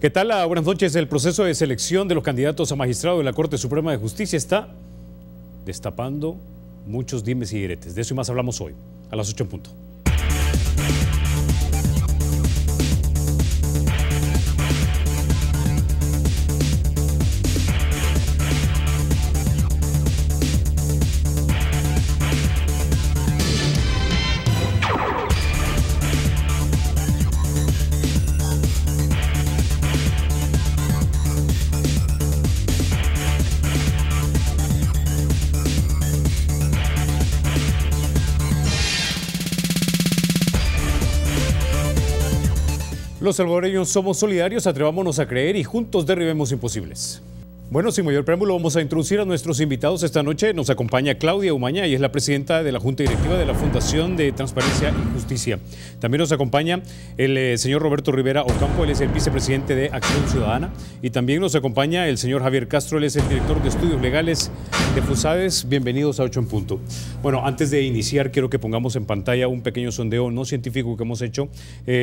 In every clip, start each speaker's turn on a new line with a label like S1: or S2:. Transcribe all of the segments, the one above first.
S1: ¿Qué tal? Buenas noches. El proceso de selección de los candidatos a magistrado de la Corte Suprema de Justicia está destapando muchos dimes y diretes. De eso y más hablamos hoy, a las 8 en punto. Los salvadoreños somos solidarios, atrevámonos a creer y juntos derribemos imposibles. Bueno, sin mayor preámbulo, vamos a introducir a nuestros invitados esta noche. Nos acompaña Claudia Umaña, y es la presidenta de la Junta Directiva de la Fundación de Transparencia y Justicia. También nos acompaña el señor Roberto Rivera Ocampo, él es el vicepresidente de Acción Ciudadana. Y también nos acompaña el señor Javier Castro, él es el director de Estudios Legales de FUSADES. Bienvenidos a 8 en punto. Bueno, antes de iniciar, quiero que pongamos en pantalla un pequeño sondeo no científico que hemos hecho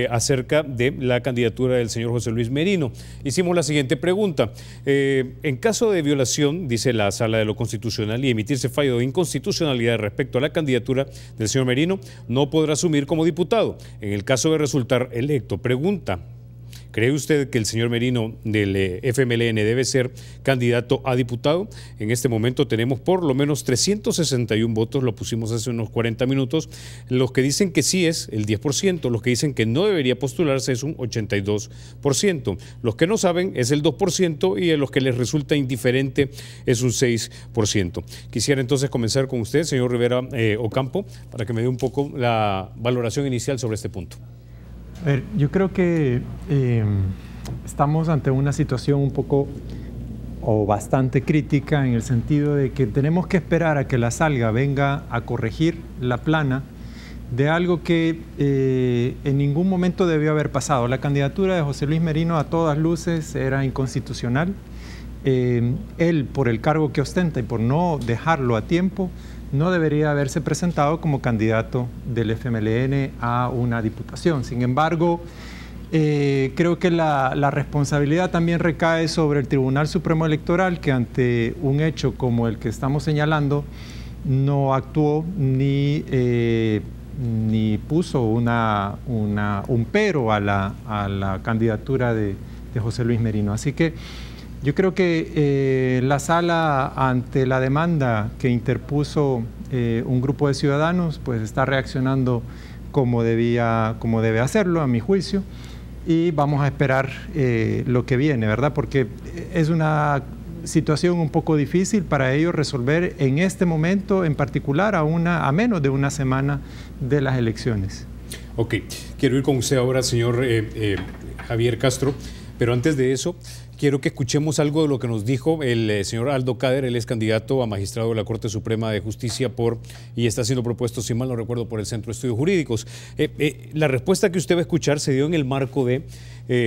S1: acerca de la candidatura del señor José Luis Merino. Hicimos la siguiente pregunta. En caso de violación, dice la Sala de lo Constitucional, y emitirse fallo de inconstitucionalidad respecto a la candidatura del señor Merino, no podrá asumir como diputado. En el caso de resultar electo, pregunta: ¿cree usted que el señor Merino del FMLN debe ser candidato a diputado? En este momento tenemos por lo menos 361 votos, lo pusimos hace unos 40 minutos. Los que dicen que sí es el 10%, los que dicen que no debería postularse es un 82%. Los que no saben es el 2% y a los que les resulta indiferente es un 6%. Quisiera entonces comenzar con usted, señor Rivera Ocampo, para que me dé un poco la valoración inicial sobre este punto.
S2: A ver, yo creo que estamos ante una situación un poco o bastante crítica, en el sentido de que tenemos que esperar a que la Salga venga a corregir la plana de algo que en ningún momento debió haber pasado. La candidatura de José Luis Merino a todas luces era inconstitucional. Él, por el cargo que ostenta y por no dejarlo a tiempo, no debería haberse presentado como candidato del FMLN a una diputación. Sin embargo, creo que la responsabilidad también recae sobre el Tribunal Supremo Electoral, que ante un hecho como el que estamos señalando no actuó ni puso un pero a la candidatura de José Luis Merino. Así que yo creo que la Sala, ante la demanda que interpuso un grupo de ciudadanos, pues está reaccionando como debe hacerlo, a mi juicio, y vamos a esperar lo que viene, ¿verdad? Porque es una situación un poco difícil para ellos resolver en este momento, en particular a menos de una semana de las elecciones.
S1: Ok, quiero ir con usted ahora, señor Javier Castro, pero antes de eso, quiero que escuchemos algo de lo que nos dijo el señor Aldo Cader. Él es candidato a magistrado de la Corte Suprema de Justicia y está siendo propuesto, si mal no recuerdo, por el Centro de Estudios Jurídicos. La respuesta que usted va a escuchar se dio en el marco de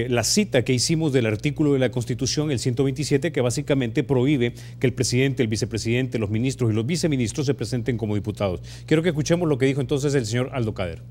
S1: la cita que hicimos del artículo de la Constitución, el 127, que básicamente prohíbe que el presidente, el vicepresidente, los ministros y los viceministros se presenten como diputados. Quiero que escuchemos lo que dijo entonces el señor Aldo Cader.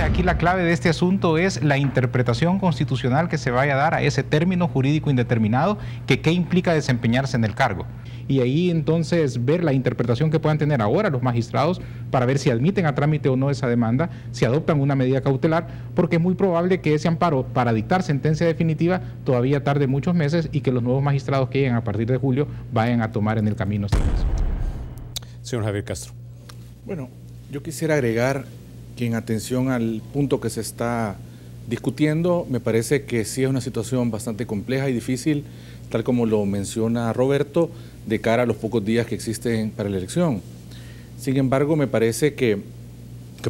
S3: Aquí la clave de este asunto es la interpretación constitucional que se vaya a dar a ese término jurídico indeterminado, que qué implica desempeñarse en el cargo. Y ahí entonces ver la interpretación que puedan tener ahora los magistrados para ver si admiten a trámite o no esa demanda, si adoptan una medida cautelar, porque es muy probable que ese amparo para dictar sentencia definitiva todavía tarde muchos meses y que los nuevos magistrados que lleguen a partir de julio vayan a tomar en el camino este caso.
S1: Señor Javier Castro.
S4: Bueno, yo quisiera agregar que en atención al punto que se está discutiendo, me parece que sí es una situación bastante compleja y difícil, tal como lo menciona Roberto, de cara a los pocos días que existen para la elección. Sin embargo, me parece que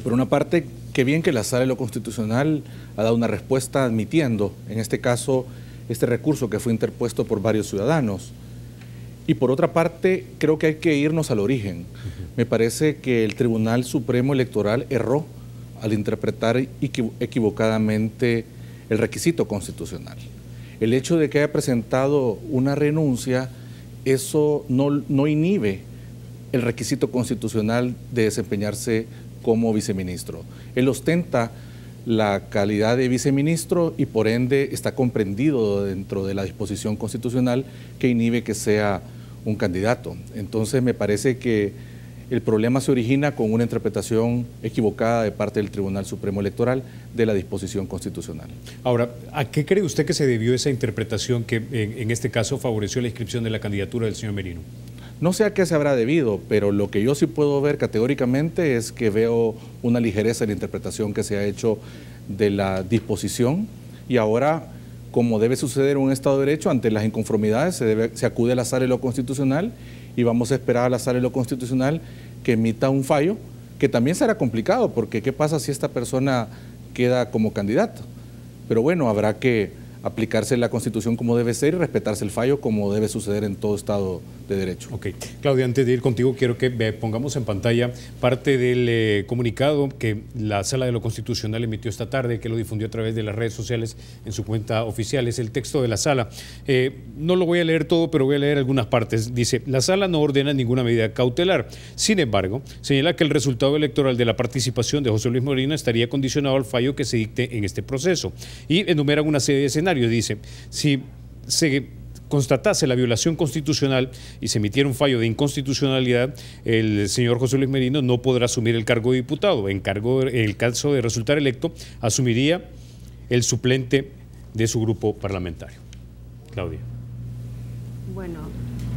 S4: por una parte, qué bien que la Sala de lo Constitucional ha dado una respuesta admitiendo, en este caso, este recurso que fue interpuesto por varios ciudadanos. Y por otra parte, creo que hay que irnos al origen. Me parece que el Tribunal Supremo Electoral erró al interpretar equivocadamente el requisito constitucional. El hecho de que haya presentado una renuncia, eso no inhibe el requisito constitucional de desempeñarse como viceministro. Él ostenta la calidad de viceministro y por ende está comprendido dentro de la disposición constitucional que inhibe que sea un candidato. Entonces me parece que el problema se origina con una interpretación equivocada de parte del Tribunal Supremo Electoral de la disposición constitucional.
S1: Ahora, ¿a qué cree usted que se debió esa interpretación que en este caso favoreció la inscripción de la candidatura del señor Merino?
S4: No sé a qué se habrá debido, pero lo que yo sí puedo ver categóricamente es que veo una ligereza en la interpretación que se ha hecho de la disposición y ahora, como debe suceder en un Estado de Derecho, ante las inconformidades se acude a la Sala de lo Constitucional y vamos a esperar a la Sala de lo Constitucional que emita un fallo, que también será complicado, porque ¿qué pasa si esta persona queda como candidato? Pero bueno, habrá que aplicarse la Constitución como debe ser y respetarse el fallo como debe suceder en todo Estado de Derecho.
S1: Ok. Claudia, antes de ir contigo, quiero que pongamos en pantalla parte del comunicado que la Sala de lo Constitucional emitió esta tarde, que lo difundió a través de las redes sociales en su cuenta oficial. Es el texto de la Sala. No lo voy a leer todo, pero voy a leer algunas partes. Dice, la Sala no ordena ninguna medida cautelar. Sin embargo, señala que el resultado electoral de la participación de José Luis Merino estaría condicionado al fallo que se dicte en este proceso. Y enumera una serie de escenarios. Dice, si se constatase la violación constitucional y se emitiera un fallo de inconstitucionalidad, el señor José Luis Merino no podrá asumir el cargo de diputado. En el caso de resultar electo, asumiría el suplente de su grupo parlamentario. Claudia.
S5: Bueno,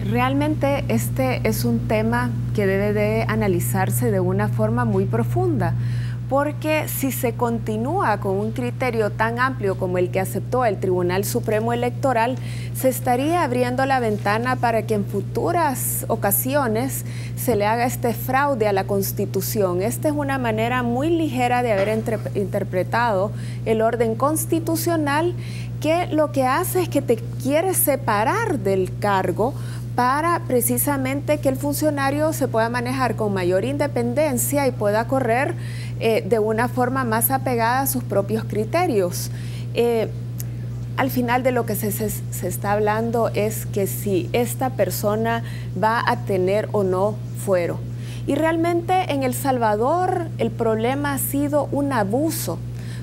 S5: realmente este es un tema que debe de analizarse de una forma muy profunda, porque si se continúa con un criterio tan amplio como el que aceptó el Tribunal Supremo Electoral, se estaría abriendo la ventana para que en futuras ocasiones se le haga este fraude a la Constitución. Esta es una manera muy ligera de haber interpretado el orden constitucional, que lo que hace es que te quiere separar del cargo para precisamente que el funcionario se pueda manejar con mayor independencia y pueda correr de una forma más apegada a sus propios criterios. Al final de lo que se está hablando es que si esta persona va a tener o no fuero. Y realmente en El Salvador el problema ha sido un abuso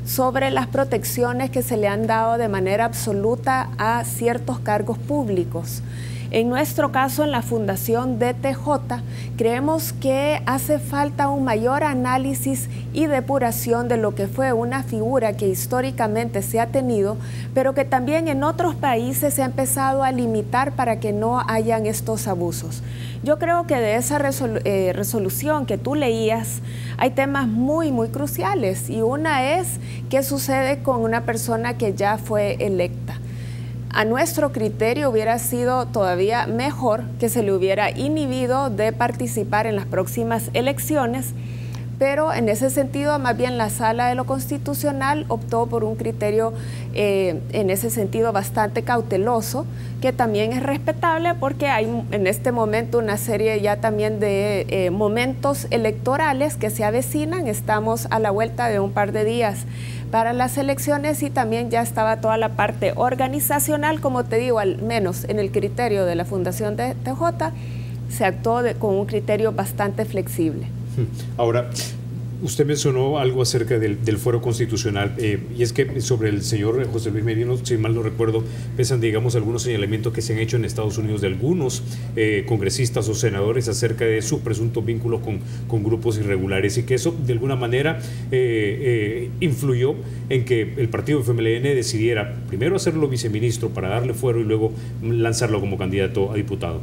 S5: sobre las protecciones que se le han dado de manera absoluta a ciertos cargos públicos. En nuestro caso, en la Fundación DTJ, creemos que hace falta un mayor análisis y depuración de lo que fue una figura que históricamente se ha tenido, pero que también en otros países se ha empezado a limitar para que no hayan estos abusos. Yo creo que de esa resolución que tú leías hay temas muy cruciales, y una es qué sucede con una persona que ya fue electa. A nuestro criterio hubiera sido todavía mejor que se le hubiera inhibido de participar en las próximas elecciones, pero en ese sentido más bien la Sala de lo Constitucional optó por un criterio en ese sentido bastante cauteloso, que también es respetable porque hay en este momento una serie ya también de momentos electorales que se avecinan. Estamos a la vuelta de un par de días para las elecciones y también ya estaba toda la parte organizacional, como te digo, al menos en el criterio de la Fundación DTJ se actuó con un criterio bastante flexible.
S1: Ahora, usted mencionó algo acerca del fuero constitucional, y es que sobre el señor José Luis Merino, si mal no recuerdo, pesan, digamos, algunos señalamientos que se han hecho en Estados Unidos de algunos congresistas o senadores acerca de sus presuntos vínculos con grupos irregulares, y que eso de alguna manera influyó en que el partido FMLN decidiera primero hacerlo viceministro para darle fuero y luego lanzarlo como candidato a diputado.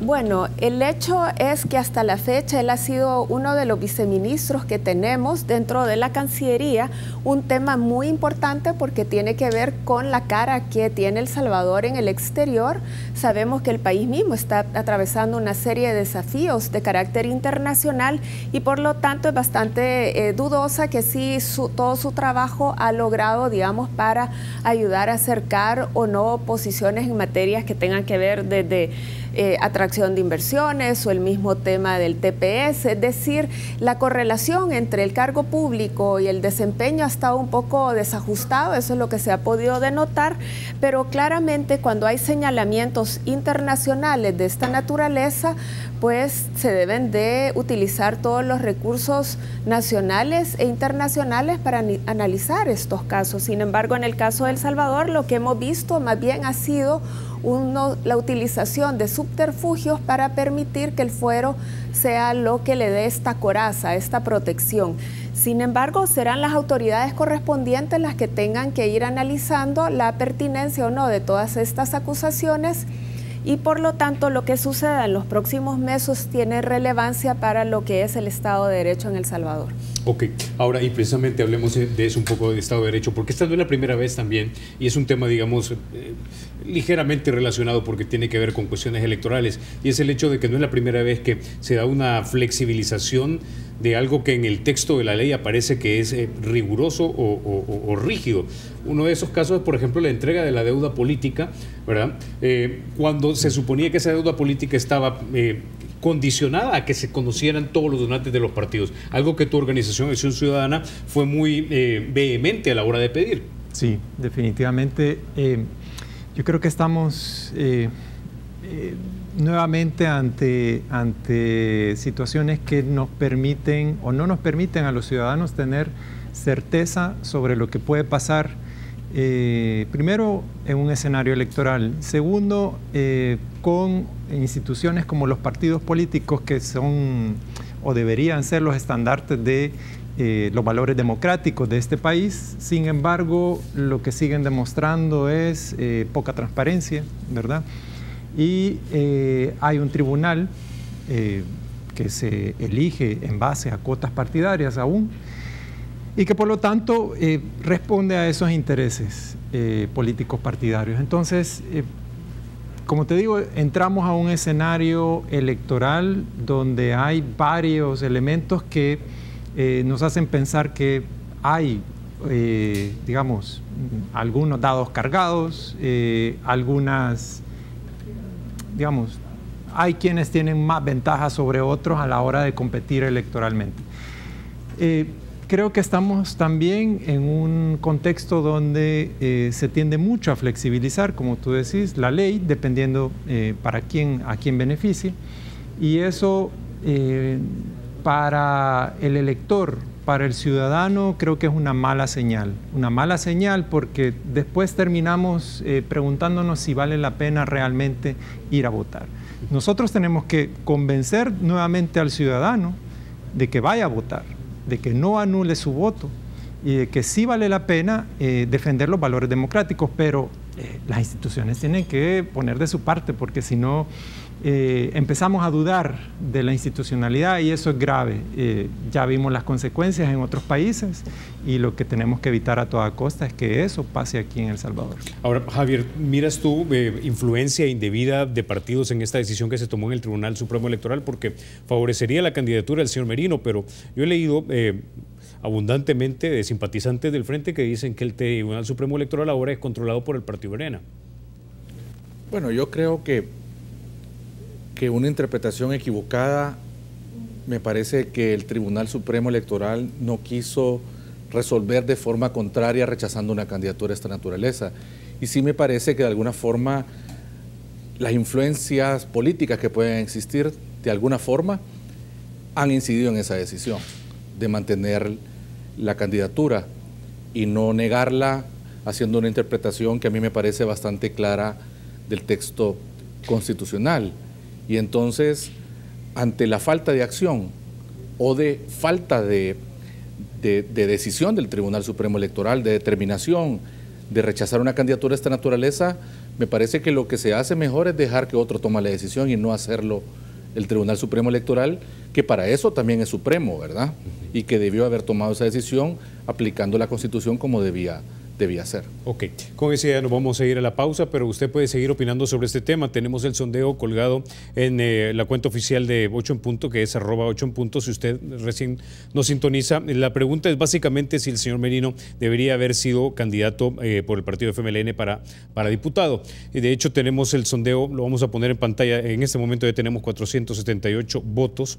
S5: Bueno, el hecho es que hasta la fecha él ha sido uno de los viceministros que tenemos dentro de la Cancillería, un tema muy importante porque tiene que ver con la cara que tiene El Salvador en el exterior. Sabemos que el país mismo está atravesando una serie de desafíos de carácter internacional y por lo tanto es bastante dudosa que sí todo su trabajo ha logrado, digamos, para ayudar a acercar o no posiciones en materias que tengan que ver desde atracción de inversiones o el mismo tema del TPS. Es decir, la correlación entre el cargo público y el desempeño ha estado un poco desajustado, eso es lo que se ha podido denotar, pero claramente cuando hay señalamientos internacionales de esta naturaleza, pues se deben de utilizar todos los recursos nacionales e internacionales para analizar estos casos. Sin embargo, en el caso de El Salvador, lo que hemos visto más bien ha sido la utilización de subterfugios para permitir que el fuero sea lo que le dé esta coraza, esta protección. Sin embargo, serán las autoridades correspondientes las que tengan que ir analizando la pertinencia o no de todas estas acusaciones, y por lo tanto lo que suceda en los próximos meses tiene relevancia para lo que es el Estado de Derecho en El Salvador.
S1: Ok, ahora y precisamente hablemos de eso un poco, de Estado de Derecho, porque esta no es la primera vez también, y es un tema, digamos, ligeramente relacionado porque tiene que ver con cuestiones electorales, y es el hecho de que no es la primera vez que se da una flexibilización de algo que en el texto de la ley aparece que es riguroso o rígido. Uno de esos casos es, por ejemplo, la entrega de la deuda política, ¿verdad? Cuando se suponía que esa deuda política estaba condicionada a que se conocieran todos los donantes de los partidos, algo que tu organización Acción Ciudadana fue muy vehemente a la hora de pedir.
S2: Sí, definitivamente. Yo creo que estamos nuevamente ante situaciones que nos permiten o no nos permiten a los ciudadanos tener certeza sobre lo que puede pasar, primero en un escenario electoral, segundo con instituciones como los partidos políticos, que son o deberían ser los estandartes de los valores democráticos de este país. Sin embargo, lo que siguen demostrando es poca transparencia, ¿verdad? Y hay un tribunal que se elige en base a cuotas partidarias aún, y que por lo tanto responde a esos intereses políticos partidarios. Entonces, como te digo, entramos a un escenario electoral donde hay varios elementos que nos hacen pensar que hay, digamos, algunos dados cargados, digamos, hay quienes tienen más ventajas sobre otros a la hora de competir electoralmente. Creo que estamos también en un contexto donde se tiende mucho a flexibilizar, como tú decís, la ley, dependiendo a quién beneficie, y eso para el elector, para el ciudadano, creo que es una mala señal porque después terminamos preguntándonos si vale la pena realmente ir a votar. Nosotros tenemos que convencer nuevamente al ciudadano de que vaya a votar, de que no anule su voto y de que sí vale la pena defender los valores democráticos, pero las instituciones tienen que poner de su parte, porque si no empezamos a dudar de la institucionalidad, y eso es grave. Ya vimos las consecuencias en otros países y lo que tenemos que evitar a toda costa es que eso pase aquí en El Salvador. Ahora,
S1: Javier, ¿miras tú influencia indebida de partidos en esta decisión que se tomó en el Tribunal Supremo Electoral? Porque favorecería la candidatura del señor Merino, pero yo he leído abundantemente de simpatizantes del Frente que dicen que el Tribunal Supremo Electoral ahora es controlado por el Partido Arena.
S4: Bueno, yo creo que una interpretación equivocada, me parece que el Tribunal Supremo Electoral no quiso resolver de forma contraria rechazando una candidatura de esta naturaleza. Y sí me parece que de alguna forma las influencias políticas que pueden existir de alguna forma han incidido en esa decisión de mantener la candidatura y no negarla, haciendo una interpretación que a mí me parece bastante clara del texto constitucional. Y entonces, ante la falta de acción o de falta de decisión del Tribunal Supremo Electoral, de determinación de rechazar una candidatura de esta naturaleza, me parece que lo que se hace mejor es dejar que otro tome la decisión y no hacerlo el Tribunal Supremo Electoral, que para eso también es supremo, ¿verdad? Y que debió haber tomado esa decisión aplicando la Constitución como debía debía ser.
S1: Ok, con esa idea nos vamos a ir a la pausa, pero usted puede seguir opinando sobre este tema. Tenemos el sondeo colgado en la cuenta oficial de 8 en punto, que es @8 en punto, si usted recién nos sintoniza. La pregunta es básicamente si el señor Merino debería haber sido candidato por el partido FMLN para diputado. Y de hecho tenemos el sondeo, lo vamos a poner en pantalla. En este momento ya tenemos 478 votos.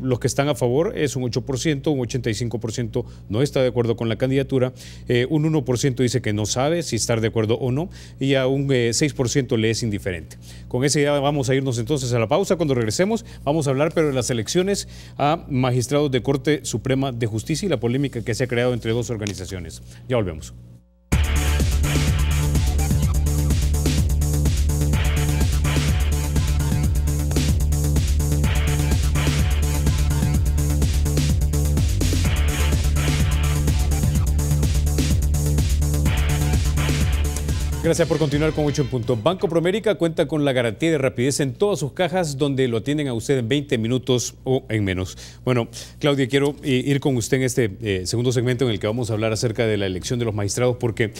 S1: Los que están a favor es un 8%, un 85% no está de acuerdo con la candidatura, un 1% dice que no sabe si estar de acuerdo o no, y a un 6% le es indiferente. Con esa idea vamos a irnos entonces a la pausa. Cuando regresemos vamos a hablar pero de las elecciones a magistrados de Corte Suprema de Justicia y la polémica que se ha creado entre dos organizaciones. Ya volvemos. Gracias por continuar con 8 en punto. Banco Promérica cuenta con la garantía de rapidez en todas sus cajas, donde lo atienden a usted en 20 minutos o en menos. Bueno, Claudia, quiero ir con usted en este segundo segmento en el que vamos a hablar acerca de la elección de los magistrados, porque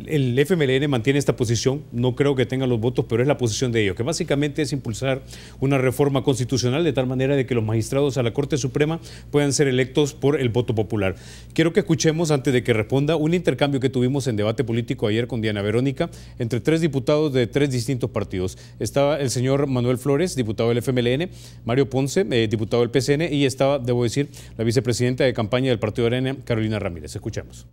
S1: el FMLN mantiene esta posición. No creo que tengan los votos, pero es la posición de ellos, que básicamente es impulsar una reforma constitucional de tal manera de que los magistrados a la Corte Suprema puedan ser electos por el voto popular. Quiero que escuchemos, antes de que responda, un intercambio que tuvimos en debate político ayer con Diana Verónica, entre 3 diputados de 3 distintos partidos. Estaba el señor Manuel Flores, diputado del FMLN, Mario Ponce, diputado del PCN, y estaba, debo decir, la vicepresidenta de campaña del Partido Arena, Carolina Ramírez. Escuchemos.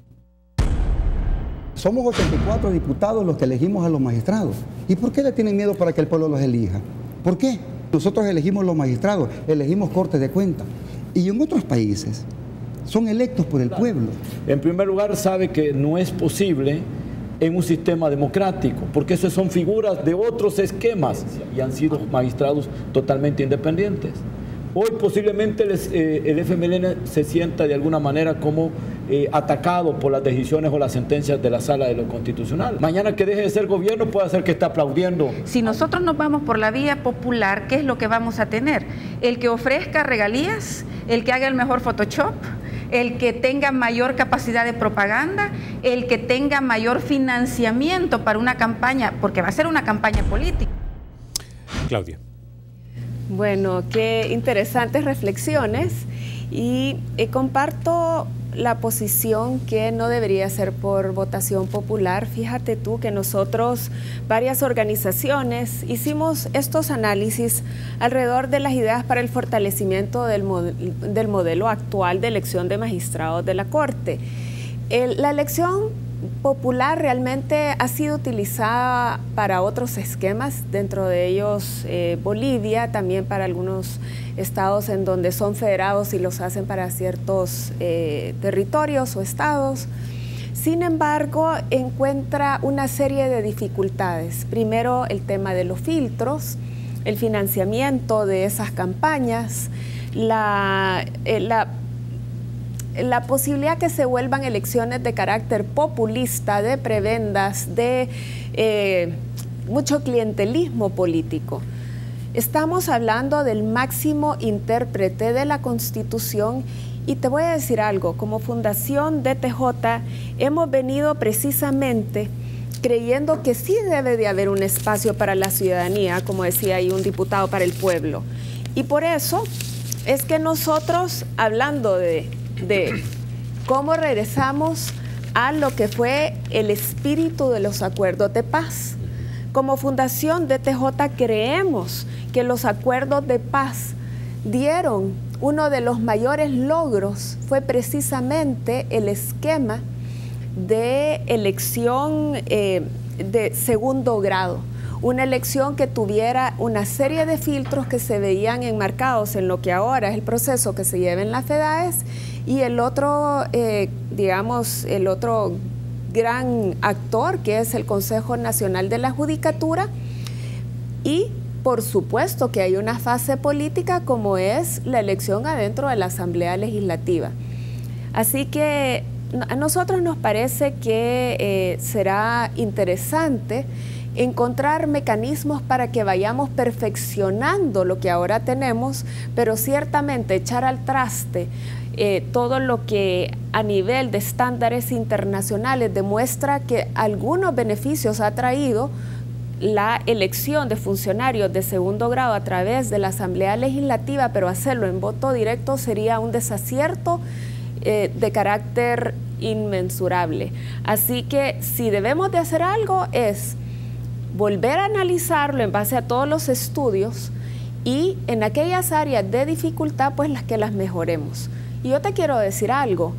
S6: Somos 84 diputados los que elegimos a los magistrados. ¿Y por qué le tienen miedo para que el pueblo los elija? ¿Por qué? Nosotros elegimos los magistrados, elegimos Cortes de Cuenta. Y en otros países son electos por el pueblo.
S7: En primer lugar, sabe que no es posible en un sistema democrático, porque esas son figuras de otros esquemas y han sido magistrados totalmente independientes. Hoy posiblemente el FMLN se sienta de alguna manera como atacado por las decisiones o las sentencias de la Sala de lo Constitucional. Mañana que deje de ser gobierno puede ser que esté aplaudiendo.
S8: Si nosotros nos vamos por la vía popular, ¿qué es lo que vamos a tener? El que ofrezca regalías, el que haga el mejor Photoshop, el que tenga mayor capacidad de propaganda, el que tenga mayor financiamiento para una campaña, porque va a ser una campaña política.
S1: Claudia.
S5: Bueno, qué interesantes reflexiones, y comparto la posición que no debería ser por votación popular. Fíjate tú que nosotros, varias organizaciones, hicimos estos análisis alrededor de las ideas para el fortalecimiento del modelo actual de elección de magistrados de la Corte. La elección popular realmente ha sido utilizada para otros esquemas, dentro de ellos Bolivia, también para algunos estados en donde son federados y los hacen para ciertos territorios o estados. Sin embargo, encuentra una serie de dificultades. Primero, el tema de los filtros, el financiamiento de esas campañas, la posibilidad que se vuelvan elecciones de carácter populista, de prebendas, de mucho clientelismo político. Estamos hablando del máximo intérprete de la Constitución, y te voy a decir algo, como Fundación DTJ hemos venido precisamente creyendo que sí debe de haber un espacio para la ciudadanía, como decía ahí un diputado, para el pueblo. Y por eso es que nosotros, hablando de cómo regresamos a lo que fue el espíritu de los acuerdos de paz. Como Fundación DTJ creemos que los acuerdos de paz dieron uno de los mayores logros, fue precisamente el esquema de elección de segundo grado. Una elección que tuviera una serie de filtros que se veían enmarcados en lo que ahora es el proceso que se lleva en la FEDAES, y el otro, digamos, el otro gran actor, que es el Consejo Nacional de la Judicatura, y por supuesto que hay una fase política como es la elección adentro de la Asamblea Legislativa. Así que a nosotros nos parece que será interesante encontrar mecanismos para que vayamos perfeccionando lo que ahora tenemos, pero ciertamente echar al traste todo lo que a nivel de estándares internacionales demuestra que algunos beneficios ha traído la elección de funcionarios de segundo grado a través de la Asamblea Legislativa, pero hacerlo en voto directo sería un desacierto de carácter inmensurable. Así que si debemos de hacer algo es volver a analizarlo en base a todos los estudios y en aquellas áreas de dificultad, pues las mejoremos. Y yo te quiero decir algo,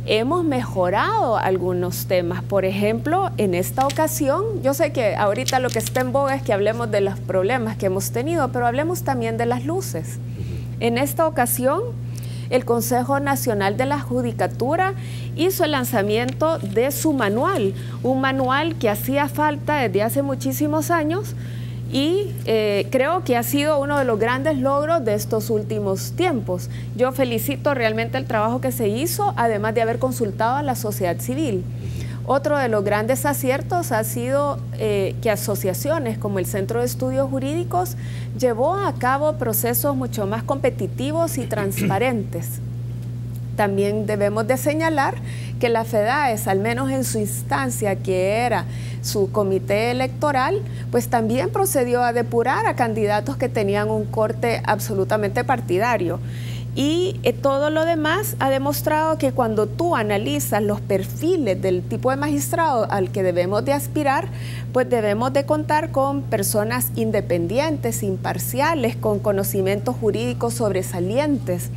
S5: hemos mejorado algunos temas. Por ejemplo, en esta ocasión, yo sé que ahorita lo que está en boga es que hablemos de los problemas que hemos tenido, pero hablemos también de las luces. En esta ocasión, el Consejo Nacional de la Judicatura hizo el lanzamiento de su manual, un manual que hacía falta desde hace muchísimos años y creo que ha sido uno de los grandes logros de estos últimos tiempos. Yo felicito realmente el trabajo que se hizo, además de haber consultado a la sociedad civil. Otro de los grandes aciertos ha sido que asociaciones como el Centro de Estudios Jurídicos llevó a cabo procesos mucho más competitivos y transparentes. También debemos de señalar que la FEDAES, al menos en su instancia que era su comité electoral, pues también procedió a depurar a candidatos que tenían un corte absolutamente partidario. Y todo lo demás ha demostrado que cuando tú analizas los perfiles del tipo de magistrado al que debemos de aspirar, pues debemos de contar con personas independientes, imparciales, con conocimientos jurídicos sobresalientes,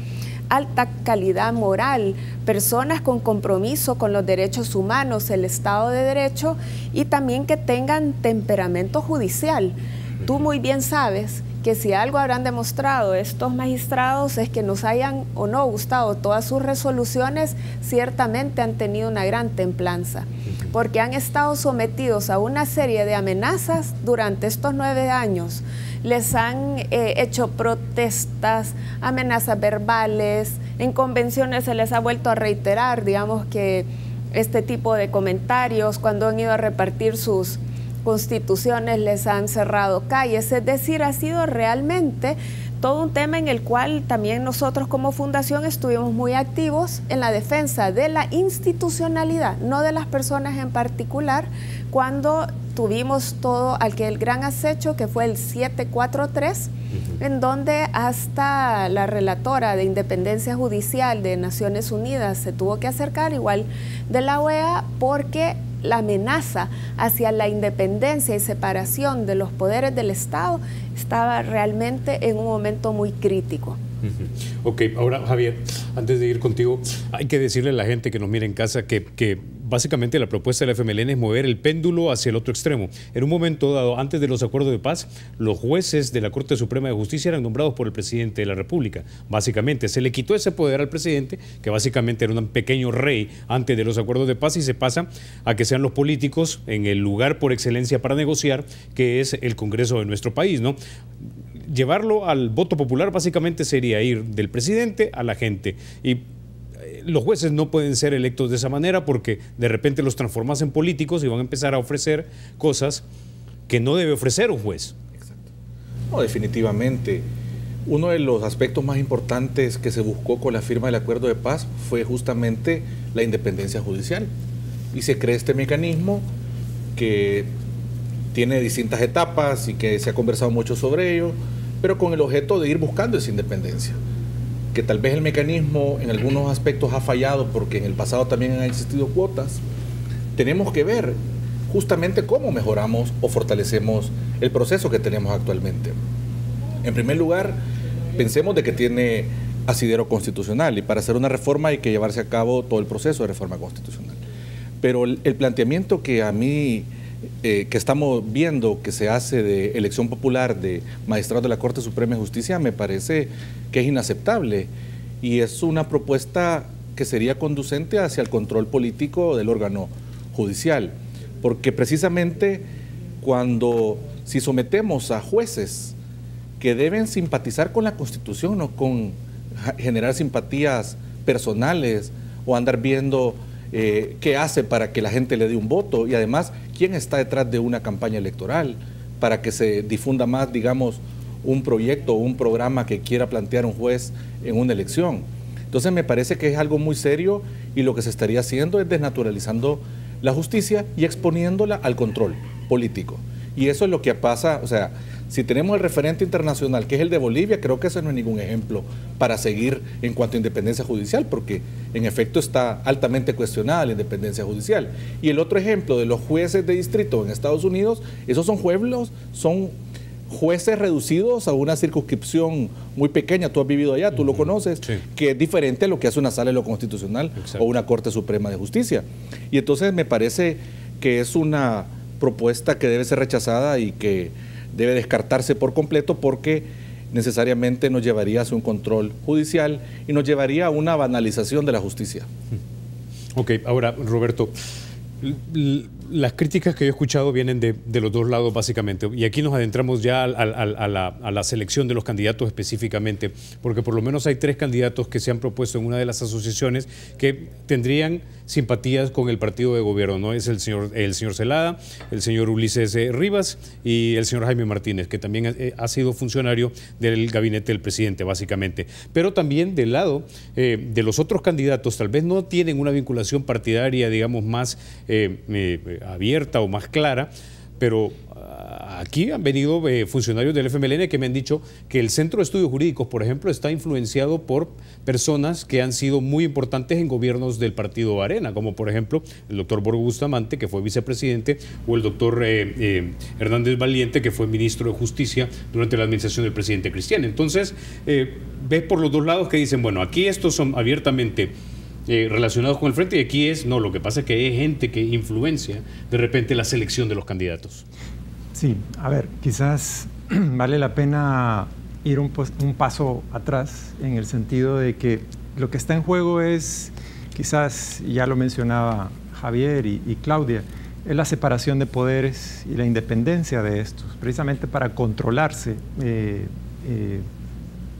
S5: alta calidad moral, personas con compromiso con los derechos humanos, el Estado de Derecho y también que tengan temperamento judicial. Tú muy bien sabes que si algo habrán demostrado estos magistrados es que nos hayan o no gustado todas sus resoluciones, ciertamente han tenido una gran templanza, porque han estado sometidos a una serie de amenazas durante estos 9 años. Les han hecho protestas, amenazas verbales, en convenciones se les ha vuelto a reiterar, digamos, que este tipo de comentarios cuando han ido a repartir sus constituciones les han cerrado calles, es decir, ha sido realmente todo un tema en el cual también nosotros como fundación estuvimos muy activos en la defensa de la institucionalidad, no de las personas en particular, cuando tuvimos todo aquel gran acecho que fue el 743, en donde hasta la relatora de Independencia Judicial de Naciones Unidas se tuvo que acercar, igual de la OEA, porque la amenaza hacia la independencia y separación de los poderes del Estado estaba realmente en un momento muy crítico.
S1: Ok, ahora Javier, antes de ir contigo, hay que decirle a la gente que nos mira en casa que básicamente la propuesta de la FMLN es mover el péndulo hacia el otro extremo. En un momento dado, antes de los acuerdos de paz, los jueces de la Corte Suprema de Justicia eran nombrados por el presidente de la República. Básicamente, se le quitó ese poder al presidente, que básicamente era un pequeño rey antes de los acuerdos de paz, y se pasa a que sean los políticos en el lugar por excelencia para negociar, que es el Congreso de nuestro país, ¿no? Llevarlo al voto popular básicamente sería ir del presidente a la gente, y los jueces no pueden ser electos de esa manera porque de repente los transformas en políticos y van a empezar a ofrecer cosas que no debe ofrecer un juez.
S4: Exacto. No, definitivamente. Uno de los aspectos más importantes que se buscó con la firma del acuerdo de paz fue justamente la independencia judicial, y se crea este mecanismo que tiene distintas etapas y que se ha conversado mucho sobre ello, pero con el objeto de ir buscando esa independencia. Que tal vez el mecanismo en algunos aspectos ha fallado porque en el pasado también han existido cuotas. Tenemos que ver justamente cómo mejoramos o fortalecemos el proceso que tenemos actualmente. En primer lugar, pensemos de que tiene asidero constitucional, y para hacer una reforma hay que llevarse a cabo todo el proceso de reforma constitucional. Pero el planteamiento que a mí que estamos viendo que se hace de elección popular de magistrados de la Corte Suprema de Justicia me parece que es inaceptable, y es una propuesta que sería conducente hacia el control político del órgano judicial, porque precisamente si sometemos a jueces que deben simpatizar con la Constitución, no con generar simpatías personales o andar viendo qué hace para que la gente le dé un voto, y además quién está detrás de una campaña electoral para que se difunda más, digamos, un proyecto o un programa que quiera plantear un juez en una elección. Entonces me parece que es algo muy serio y lo que se estaría haciendo es desnaturalizando la justicia y exponiéndola al control político. Y eso es lo que pasa, o sea, si tenemos el referente internacional, que es el de Bolivia, creo que ese no es ningún ejemplo para seguir en cuanto a independencia judicial, porque en efecto está altamente cuestionada la independencia judicial. Y el otro ejemplo de los jueces de distrito en Estados Unidos, esos son jueces reducidos a una circunscripción muy pequeña. Tú has vivido allá, tú lo conoces, sí, que es diferente a lo que hace una sala de lo constitucional. Exacto. O una Corte Suprema de Justicia. Y entonces me parece que es una propuesta que debe ser rechazada y que debe descartarse por completo, porque necesariamente nos llevaría hacia un control judicial y nos llevaría a una banalización de la justicia.
S1: Ok, ahora, Roberto, las críticas que yo he escuchado vienen de los dos lados básicamente, y aquí nos adentramos ya a la selección de los candidatos específicamente, porque por lo menos hay 3 candidatos que se han propuesto en una de las asociaciones que tendrían simpatías con el partido de gobierno, ¿no? Es el señor Zelada, el señor Ulises Rivas y el señor Jaime Martínez, que también ha sido funcionario del gabinete del presidente básicamente, pero también del lado de los otros candidatos tal vez no tienen una vinculación partidaria, digamos, más abierta o más clara, pero aquí han venido funcionarios del FMLN que me han dicho que el Centro de Estudios Jurídicos, por ejemplo, está influenciado por personas que han sido muy importantes en gobiernos del partido Arena, como por ejemplo el doctor Borgo Bustamante, que fue vicepresidente, o el doctor Hernández Valiente, que fue ministro de Justicia durante la administración del presidente Cristiano. Entonces, ves por los dos lados que dicen, bueno, aquí estos son abiertamente relacionados con el frente y aquí es, no, lo que pasa es que hay gente que influencia de repente la selección de los candidatos.
S2: Sí, a ver, quizás vale la pena ir un paso atrás en el sentido de que lo que está en juego es, quizás ya lo mencionaba Javier y Claudia, es la separación de poderes y la independencia de estos, precisamente para controlarse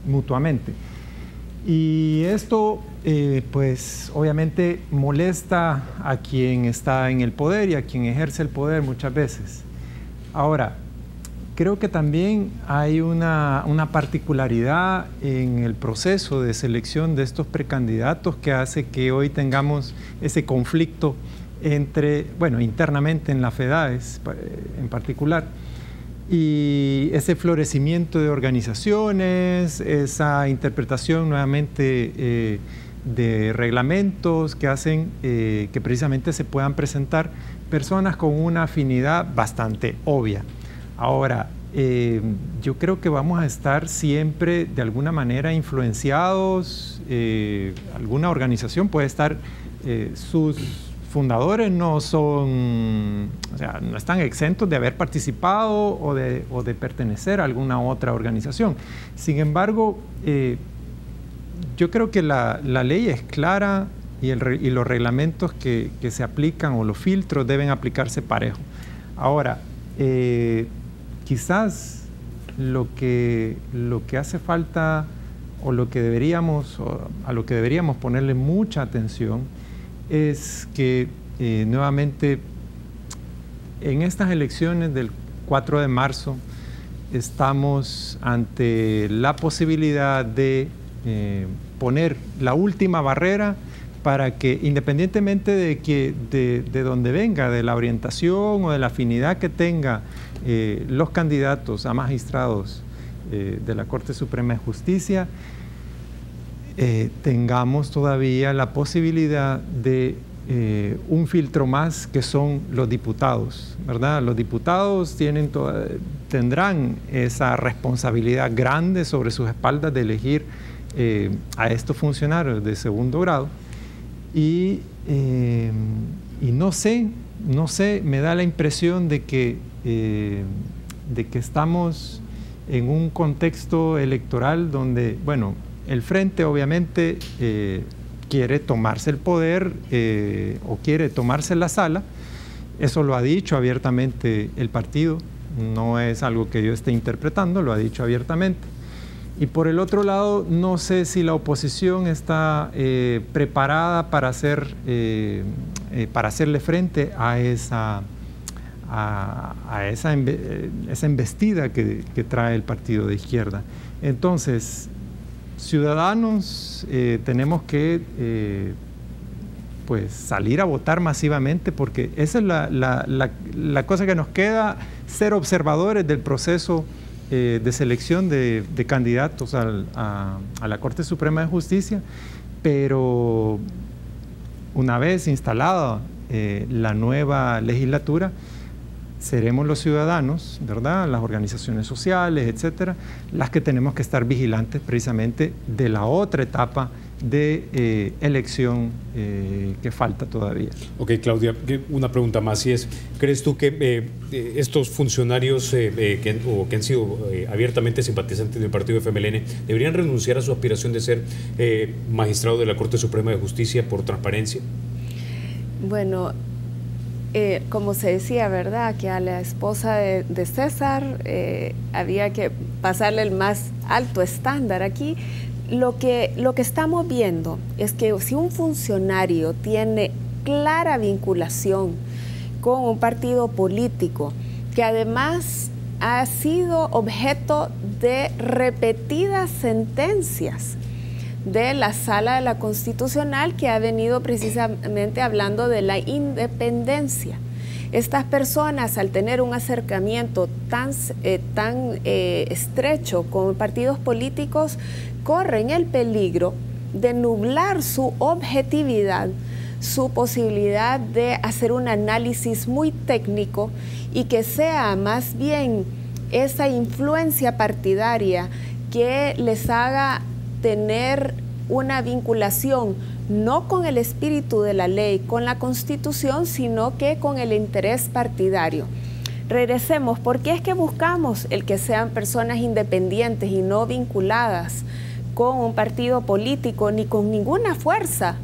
S2: mutuamente. Y esto, pues obviamente molesta a quien está en el poder y a quien ejerce el poder muchas veces. Ahora, creo que también hay una particularidad en el proceso de selección de estos precandidatos que hace que hoy tengamos ese conflicto entre, bueno, internamente en la FEDAES en particular, y ese florecimiento de organizaciones, esa interpretación nuevamente de reglamentos que hacen que precisamente se puedan presentar personas con una afinidad bastante obvia. Ahora, yo creo que vamos a estar siempre de alguna manera influenciados, alguna organización puede estar, sus fundadores no son, o sea, no están exentos de haber participado o de pertenecer a alguna otra organización. Sin embargo, yo creo que la ley es clara y los reglamentos que se aplican o los filtros deben aplicarse parejo. Ahora, quizás lo que hace falta o a lo que deberíamos ponerle mucha atención es que nuevamente en estas elecciones del 4 de marzo estamos ante la posibilidad de poner la última barrera para que, independientemente de donde venga, de la orientación o de la afinidad que tenga los candidatos a magistrados de la Corte Suprema de Justicia, tengamos todavía la posibilidad de un filtro más, que son los diputados, ¿verdad? Los diputados tendrán esa responsabilidad grande sobre sus espaldas de elegir a estos funcionarios de segundo grado y no sé, me da la impresión de que estamos en un contexto electoral donde, bueno, el Frente obviamente quiere tomarse el poder o quiere tomarse la sala. Eso lo ha dicho abiertamente el partido, no es algo que yo esté interpretando, lo ha dicho abiertamente. Y por el otro lado, no sé si la oposición está preparada para hacerle frente a esa embestida que trae el partido de izquierda. Entonces, ciudadanos tenemos que pues salir a votar masivamente, porque esa es la cosa que nos queda, ser observadores del proceso de selección de candidatos a la Corte Suprema de Justicia, pero una vez instalada la nueva legislatura, seremos los ciudadanos, ¿verdad?, las organizaciones sociales, etcétera, las que tenemos que estar vigilantes precisamente de la otra etapa de elección que falta todavía.
S1: Ok, Claudia, una pregunta más, y es, ¿crees tú que estos funcionarios que han sido abiertamente simpatizantes del partido FMLN deberían renunciar a su aspiración de ser magistrado de la Corte Suprema de Justicia por transparencia?
S5: Bueno, como se decía, ¿verdad?, que a la esposa de César había que pasarle el más alto estándar. Aquí lo que estamos viendo es que si un funcionario tiene clara vinculación con un partido político que además ha sido objeto de repetidas sentencias de la Sala de la Constitucional, que ha venido precisamente hablando de la independencia. Estas personas, al tener un acercamiento tan estrecho con partidos políticos, corren el peligro de nublar su objetividad, su posibilidad de hacer un análisis muy técnico, y que sea más bien esa influencia partidaria que les haga tener una vinculación no con el espíritu de la ley, con la Constitución, sino que con el interés partidario. Regresemos, ¿por qué es que buscamos el que sean personas independientes y no vinculadas con un partido político ni con ninguna fuerza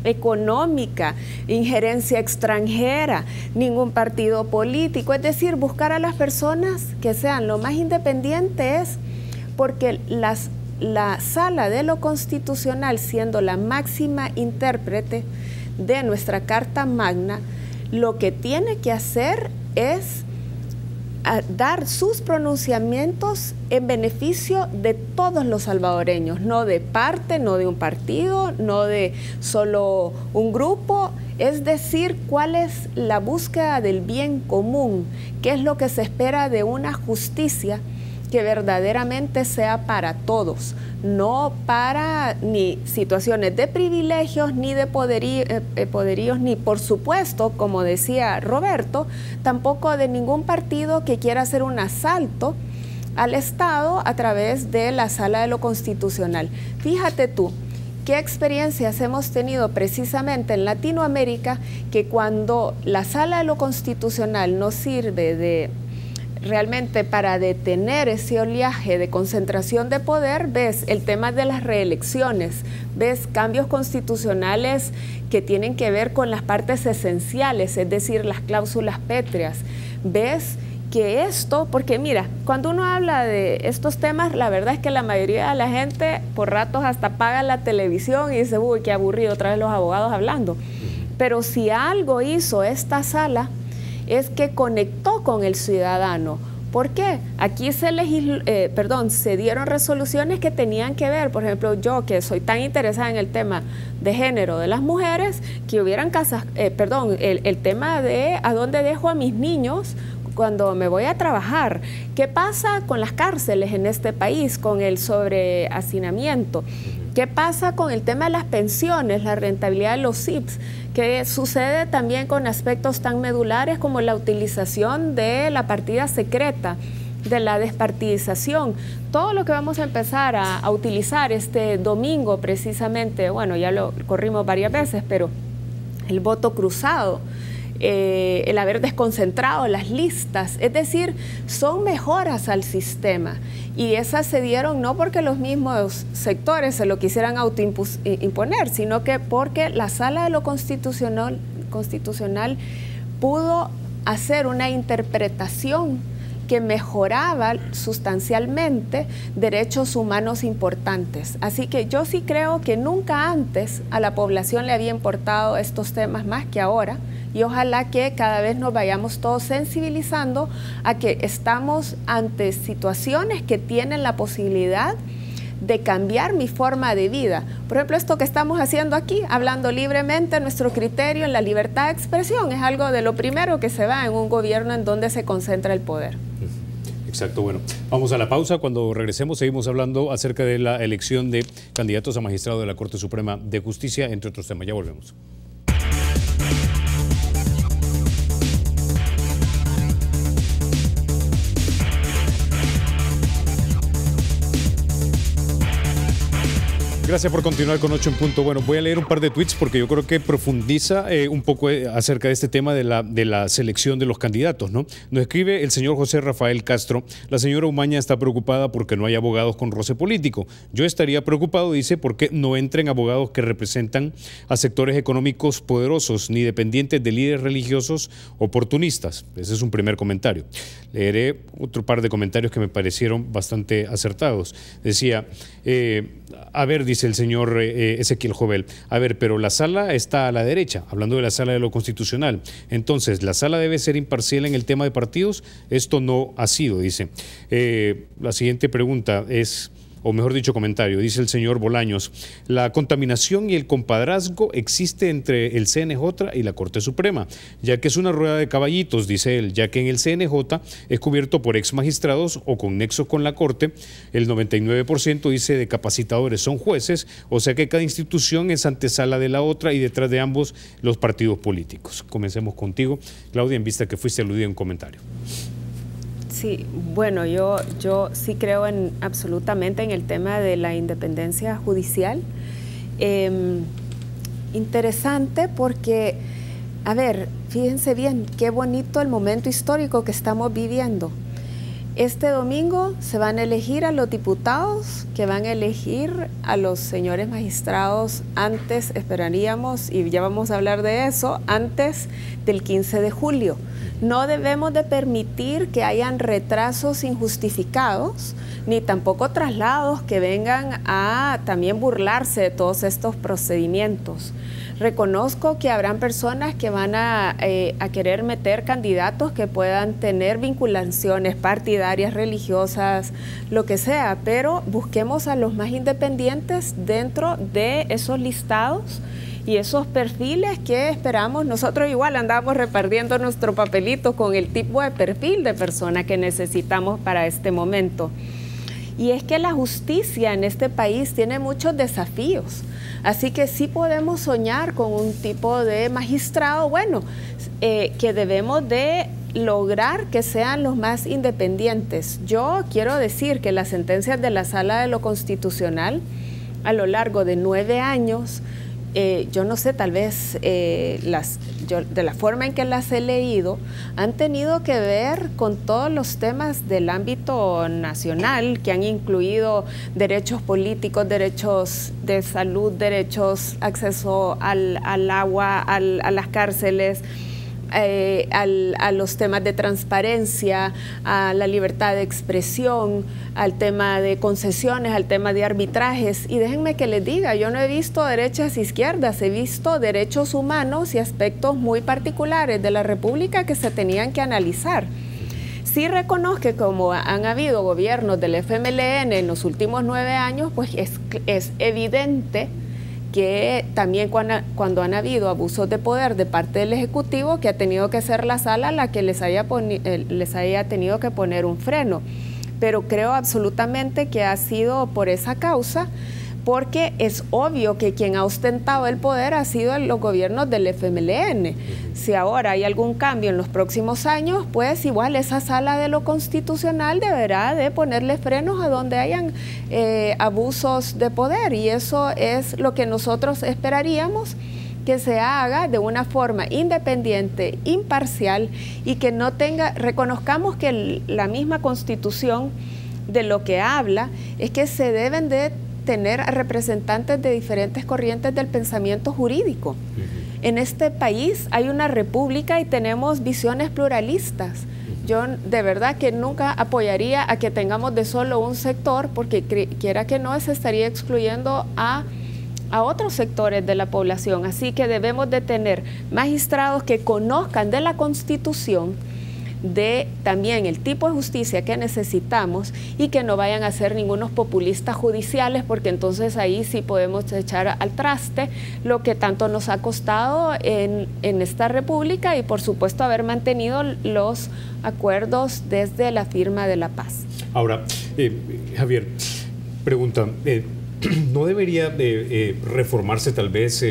S5: económica, injerencia extranjera, ningún partido político? Es decir, buscar a las personas que sean lo más independientes, porque la Sala de lo Constitucional, siendo la máxima intérprete de nuestra Carta Magna, lo que tiene que hacer es dar sus pronunciamientos en beneficio de todos los salvadoreños, no de parte, no de un partido, no de solo un grupo. Es decir, cuál es la búsqueda del bien común, qué es lo que se espera de una justicia que verdaderamente sea para todos, no para ni situaciones de privilegios, ni de poderíos, ni por supuesto, como decía Roberto, tampoco de ningún partido que quiera hacer un asalto al Estado a través de la Sala de lo Constitucional. Fíjate tú, qué experiencias hemos tenido precisamente en Latinoamérica, que cuando la Sala de lo Constitucional nos sirve de realmente para detener ese oleaje de concentración de poder, ves el tema de las reelecciones, ves cambios constitucionales que tienen que ver con las partes esenciales, es decir, las cláusulas pétreas, ves que esto, porque mira, cuando uno habla de estos temas, la verdad es que la mayoría de la gente por ratos hasta apaga la televisión y dice, uy, qué aburrido, otra vez los abogados hablando. Pero si algo hizo esta sala, es que conectó con el ciudadano. ¿Por qué? Aquí se dieron resoluciones que tenían que ver, por ejemplo, yo que soy tan interesada en el tema de género de las mujeres, que hubieran casas, el tema de a dónde dejo a mis niños cuando me voy a trabajar. ¿Qué pasa con las cárceles en este país, con el sobrehacinamiento? ¿Qué pasa con el tema de las pensiones, la rentabilidad de los SIPs? ¿Qué sucede también con aspectos tan medulares como la utilización de la partida secreta, de la despartidización? Todo lo que vamos a empezar a utilizar este domingo precisamente, bueno, ya lo corrimos varias veces, pero el voto cruzado, el haber desconcentrado las listas, es decir, son mejoras al sistema, y esas se dieron no porque los mismos sectores se lo quisieran autoimponer, sino que porque la Sala de lo Constitucional pudo hacer una interpretación que mejoraba sustancialmente derechos humanos importantes. Así que yo sí creo que nunca antes a la población le había importado estos temas más que ahora, y ojalá que cada vez nos vayamos todos sensibilizando a que estamos ante situaciones que tienen la posibilidad de cambiar mi forma de vida. Por ejemplo, esto que estamos haciendo aquí, hablando libremente, nuestro criterio en la libertad de expresión, es algo de lo primero que se va en un gobierno en donde se concentra el poder.
S1: Exacto, bueno, vamos a la pausa. Cuando regresemos seguimos hablando acerca de la elección de candidatos a magistrado de la Corte Suprema de Justicia, entre otros temas. Ya volvemos. Gracias por continuar con 8 en punto. Bueno, voy a leer un par de tweets porque yo creo que profundiza un poco acerca de este tema de la selección de los candidatos, ¿no? Nos escribe el señor José Rafael Castro: la señora Umaña está preocupada porque no hay abogados con roce político. Yo estaría preocupado, dice, porque no entren abogados que representan a sectores económicos poderosos ni dependientes de líderes religiosos oportunistas. Ese es un primer comentario. Leeré otro par de comentarios que me parecieron bastante acertados. Decía, a ver, dice el señor Ezequiel Jovel, a ver, pero la sala está a la derecha, hablando de la sala de lo constitucional. Entonces, ¿la sala debe ser imparcial en el tema de partidos? Esto no ha sido, dice. La siguiente pregunta es, o mejor dicho comentario, dice el señor Bolaños: la contaminación y el compadrazgo existe entre el CNJ y la Corte Suprema, ya que es una rueda de caballitos, dice él, ya que en el CNJ es cubierto por ex magistrados o con nexos con la Corte. El 99%, dice, de capacitadores son jueces, o sea que cada institución es antesala de la otra y detrás de ambos los partidos políticos. Comencemos contigo, Claudia, en vista que fuiste aludida en un comentario.
S5: Sí, bueno, yo sí creo absolutamente en el tema de la independencia judicial. Interesante porque, a ver, fíjense bien, qué bonito el momento histórico que estamos viviendo. Este domingo se van a elegir a los diputados que van a elegir a los señores magistrados antes, esperaríamos, y ya vamos a hablar de eso, antes del 15 de julio. No debemos de permitir que hayan retrasos injustificados, ni tampoco traslados que vengan a también burlarse de todos estos procedimientos. Reconozco que habrán personas que van a querer meter candidatos que puedan tener vinculaciones partidarias, religiosas, lo que sea, pero busquemos a los más independientes dentro de esos listados y esos perfiles que esperamos. Nosotros igual andamos repartiendo nuestro papelito con el tipo de perfil de persona que necesitamos para este momento. Y es que la justicia en este país tiene muchos desafíos, así que sí podemos soñar con un tipo de magistrado, bueno, que debemos de lograr que sean los más independientes. Yo quiero decir que las sentencias de la Sala de lo Constitucional a lo largo de 9 años, yo no sé, tal vez de la forma en que las he leído, han tenido que ver con todos los temas del ámbito nacional, que han incluido derechos políticos, derechos de salud, derechos, acceso al agua, a las cárceles, a los temas de transparencia, a la libertad de expresión, al tema de concesiones, al tema de arbitrajes. Y déjenme que les diga, yo no he visto derechas e izquierdas, he visto derechos humanos y aspectos muy particulares de la República que se tenían que analizar. Sí reconozco que como han habido gobiernos del FMLN en los últimos 9 años, pues es evidente que también cuando han habido abusos de poder de parte del Ejecutivo, que ha tenido que ser la sala la que les haya tenido que poner un freno. Pero creo absolutamente que ha sido por esa causa, porque es obvio que quien ha ostentado el poder ha sido los gobiernos del FMLN. Si ahora hay algún cambio en los próximos años, pues igual esa sala de lo constitucional deberá de ponerle frenos a donde hayan abusos de poder, y eso es lo que nosotros esperaríamos que se haga de una forma independiente, imparcial, y que no reconozcamos que la misma Constitución de lo que habla es que se deben de tener representantes de diferentes corrientes del pensamiento jurídico. En este país hay una república y tenemos visiones pluralistas. Yo de verdad que nunca apoyaría a que tengamos de solo un sector, porque quiera que no, se estaría excluyendo a otros sectores de la población. Así que debemos de tener magistrados que conozcan de la Constitución, de también el tipo de justicia que necesitamos y que no vayan a ser ningunos populistas judiciales, porque entonces ahí sí podemos echar al traste lo que tanto nos ha costado en esta república y por supuesto haber mantenido los acuerdos desde la firma de la paz.
S1: Ahora, Javier, pregunta, ¿no debería reformarse tal vez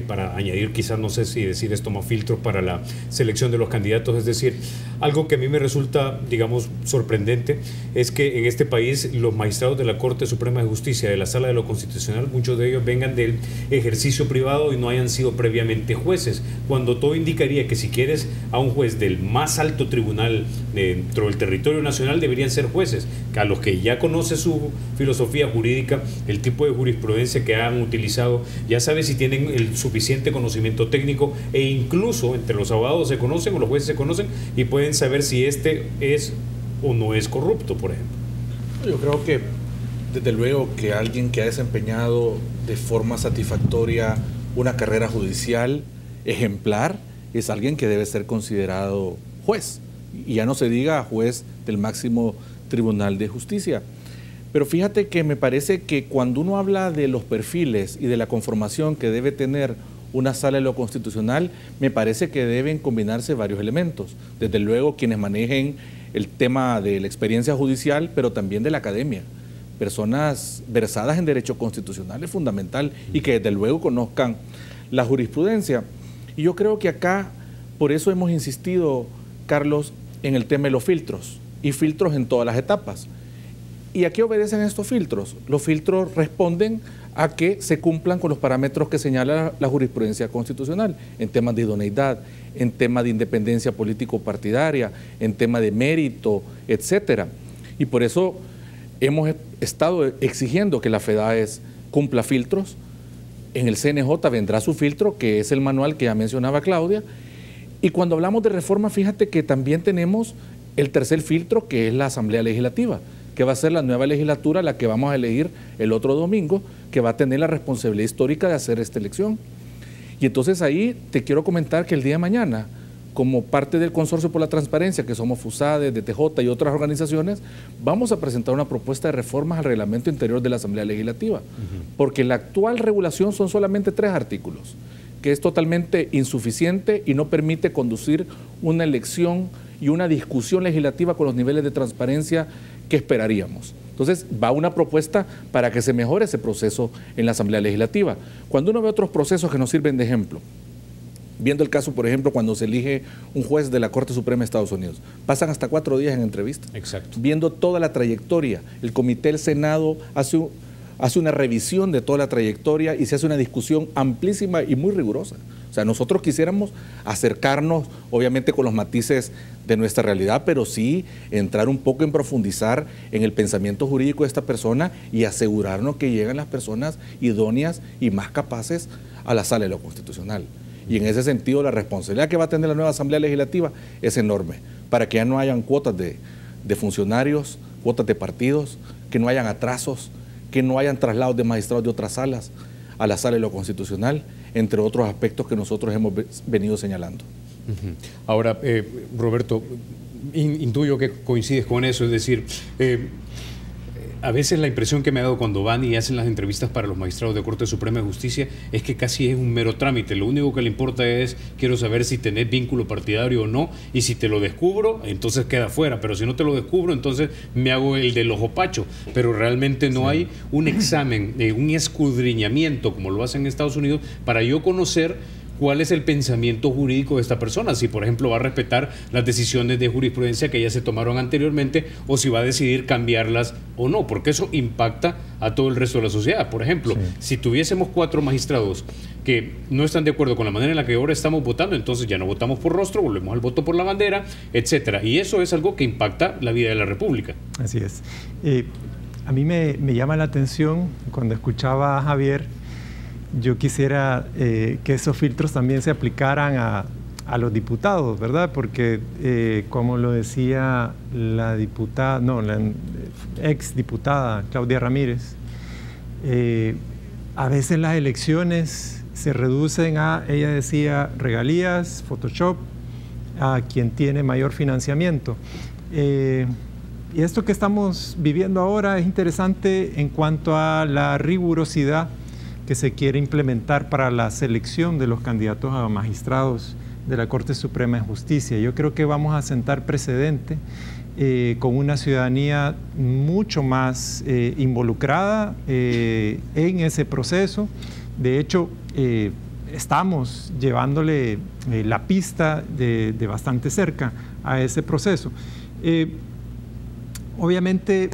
S1: para añadir, quizás no sé si decir esto, más filtros para la selección de los candidatos? Es decir, algo que a mí me resulta, digamos, sorprendente es que en este país los magistrados de la Corte Suprema de Justicia, de la Sala de lo Constitucional, muchos de ellos vengan del ejercicio privado y no hayan sido previamente jueces, cuando todo indicaría que si quieres a un juez del más alto tribunal dentro del territorio nacional deberían ser jueces, que a los que ya conoce su filosofía jurídica, el tipo de jurisprudencia que han utilizado, ya sabe si tienen el suficiente conocimiento técnico e incluso entre los abogados se conocen o los jueces se conocen y pueden saber si este es o no es corrupto, por ejemplo.
S4: Yo creo que desde luego que alguien que ha desempeñado de forma satisfactoria una carrera judicial ejemplar es alguien que debe ser considerado juez, y ya no se diga juez del máximo Tribunal de Justicia. Pero fíjate que me parece que cuando uno habla de los perfiles y de la conformación que debe tener una sala de lo constitucional, me parece que deben combinarse varios elementos. Desde luego quienes manejen el tema de la experiencia judicial, pero también de la academia. Personas versadas en derecho constitucional es fundamental y que desde luego conozcan la jurisprudencia. Y yo creo que acá, por eso hemos insistido, Carlos, en el tema de los filtros, y filtros en todas las etapas. ¿Y a qué obedecen estos filtros? Los filtros responden a que se cumplan con los parámetros que señala la jurisprudencia constitucional en temas de idoneidad, en temas de independencia político-partidaria, en temas de mérito, etcétera. Y por eso hemos estado exigiendo que la FEDAES cumpla filtros. En el CNJ vendrá su filtro, que es el manual que ya mencionaba Claudia. Y cuando hablamos de reforma, fíjate que también tenemos el tercer filtro, que es la Asamblea Legislativa, que va a ser la nueva legislatura, la que vamos a elegir el otro domingo, que va a tener la responsabilidad histórica de hacer esta elección. Y entonces ahí te quiero comentar que el día de mañana, como parte del Consorcio por la Transparencia, que somos FUSADE, DTJ y otras organizaciones, vamos a presentar una propuesta de reformas al reglamento interior de la Asamblea Legislativa, porque la actual regulación son solamente 3 artículos, que es totalmente insuficiente y no permite conducir una elección y una discusión legislativa con los niveles de transparencia que esperaríamos. Entonces, va una propuesta para que se mejore ese proceso en la Asamblea Legislativa. Cuando uno ve otros procesos que nos sirven de ejemplo, viendo el caso, por ejemplo, cuando se elige un juez de la Corte Suprema de Estados Unidos, pasan hasta 4 días en entrevista. Exacto. Viendo toda la trayectoria, el Comité del Senado hace una revisión de toda la trayectoria y se hace una discusión amplísima y muy rigurosa. O sea, nosotros quisiéramos acercarnos, obviamente con los matices de nuestra realidad, pero sí entrar un poco en profundizar en el pensamiento jurídico de esta persona y asegurarnos que llegan las personas idóneas y más capaces a la sala de lo constitucional. Y en ese sentido, la responsabilidad que va a tener la nueva Asamblea Legislativa es enorme, para que ya no hayan cuotas de funcionarios, cuotas de partidos, que no hayan atrasos, que no hayan traslados de magistrados de otras salas a la sala de lo constitucional, entre otros aspectos que nosotros hemos venido señalando.
S1: Ahora, Roberto, intuyo que coincides con eso, es decir, a veces la impresión que me ha dado cuando van y hacen las entrevistas para los magistrados de Corte Suprema de Justicia es que casi es un mero trámite. Lo único que le importa es, quiero saber si tenés vínculo partidario o no, y si te lo descubro, entonces queda fuera, pero si no te lo descubro, entonces me hago el del ojo pacho. Pero realmente no hay un examen, un escudriñamiento, como lo hacen en Estados Unidos, para yo conocer cuál es el pensamiento jurídico de esta persona, si por ejemplo va a respetar las decisiones de jurisprudencia que ya se tomaron anteriormente o si va a decidir cambiarlas o no, porque eso impacta a todo el resto de la sociedad. Por ejemplo, si tuviésemos 4 magistrados que no están de acuerdo con la manera en la que ahora estamos votando, entonces ya no votamos por rostro, volvemos al voto por la bandera, etcétera. Y eso es algo que impacta la vida de la República.
S2: Así es. A mí me llama la atención cuando escuchaba a Javier. Yo quisiera que esos filtros también se aplicaran a los diputados, ¿verdad? Porque, como lo decía la diputada, no, la ex diputada Claudia Ramírez, a veces las elecciones se reducen a, ella decía, regalías, Photoshop, a quien tiene mayor financiamiento. Y esto que estamos viviendo ahora es interesante en cuanto a la rigurosidad que se quiere implementar para la selección de los candidatos a magistrados de la Corte Suprema de Justicia. Yo creo que vamos a sentar precedente con una ciudadanía mucho más involucrada en ese proceso. De hecho, estamos llevándole la pista de bastante cerca a ese proceso. Obviamente,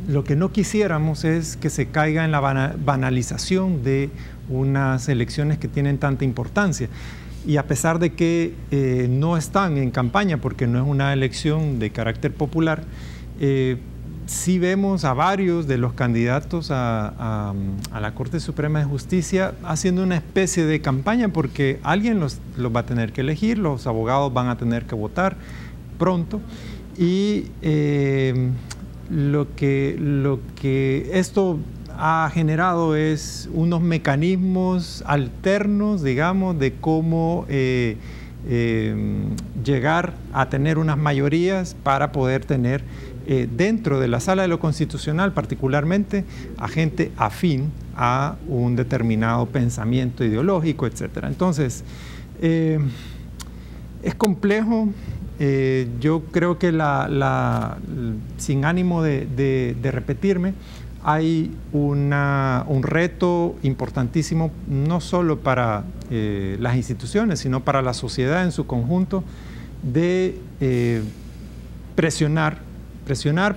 S2: lo que no quisiéramos es que se caiga en la banalización de unas elecciones que tienen tanta importancia. Y a pesar de que no están en campaña, porque no es una elección de carácter popular, sí vemos a varios de los candidatos a la Corte Suprema de Justicia haciendo una especie de campaña, porque alguien los va a tener que elegir, los abogados van a tener que votar pronto. Y lo que esto ha generado es unos mecanismos alternos, digamos, de cómo llegar a tener unas mayorías para poder tener dentro de la Sala de lo Constitucional, particularmente, a gente afín a un determinado pensamiento ideológico, etc. Entonces, es complejo. Yo creo que sin ánimo de repetirme, hay un reto importantísimo, no solo para las instituciones, sino para la sociedad en su conjunto, de presionar